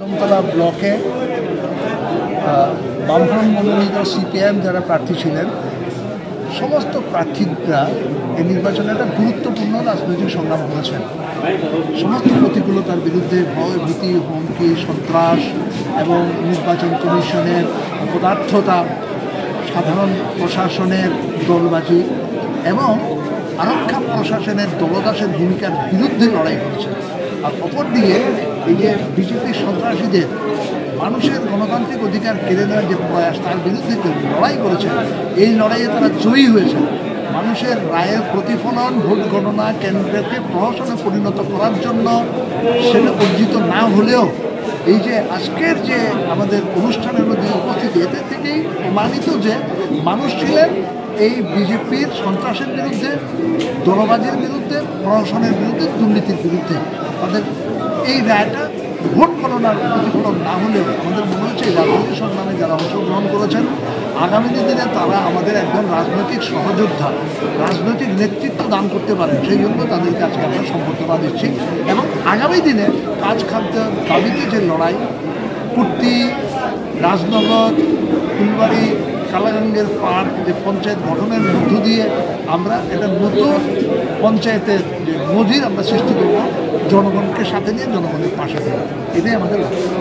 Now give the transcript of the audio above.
আমতলা ব্লকে বামফ্রন্ট মনোনীত সিপিএম যারা প্রার্থী ছিলেন সমস্ত প্রার্থীরা এই নির্বাচনে একটা গুরুত্বপূর্ণ রাজনৈতিক সংগ্রাম করেছেন। সমস্ত প্রতিকূলতার বিরুদ্ধে ভয়, ভীতি, হুমকি, সন্ত্রাস এবং নির্বাচন কমিশনের অপদার্থতা, সাধারণ প্রশাসনের দলবাজি এবং আরক্ষা প্রশাসনের দলদাসের ভূমিকার বিরুদ্ধে লড়াই করেছেন। আর অপরদিকে এই যে বিজেপির সন্ত্রাসীদের মানুষের গণতান্ত্রিক অধিকার কেড়ে নেওয়ার যে প্রয়াস তার বিরুদ্ধে লড়াই করেছেন, এই লড়াইয়ে তারা জয়ী হয়েছেন। মানুষের রায়ের প্রতিফলন ভোট গণনা কেন্দ্রকে প্রহসনে পরিণত করার জন্য সেটা অর্জিত না হলেও এই যে আজকের যে আমাদের অনুষ্ঠানের মধ্যে উপস্থিতি, এতে থেকেই প্রমাণিত যে মানুষ ছিলেন এই বিজেপির সন্ত্রাসের বিরুদ্ধে, দলবাজির বিরুদ্ধে, প্রশাসনের বিরুদ্ধে, দুর্নীতির বিরুদ্ধে। তাদের এই রায়টা ভোট গণনার প্রতিফলন না হলেও আমাদের মনে হচ্ছে এই রাজনৈতিক সংগ্রামে যারা অংশগ্রহণ করেছেন আগামী দিনে তারা আমাদের একজন রাজনৈতিক সহযোদ্ধা, রাজনৈতিক নেতৃত্ব দান করতে পারেন। সেই জন্য তাদেরকে আজকে আমরা সম্বর্ধনা দিচ্ছি এবং আগামী দিনে কাজ খাদ্যের দাবিতে যে লড়াই, কুর্তি, রাজনগর, ফুলবাড়ি, কালাগাঙ্গের পার্ক যে পঞ্চায়েত গঠনের মধ্য দিয়ে আমরা একটা নতুন পঞ্চায়েতের যে নজির আমরা সৃষ্টি করব, জনগণকে সাথে নিয়ে জনগণের পাশে দেব, এটাই আমাদের লক্ষ্য।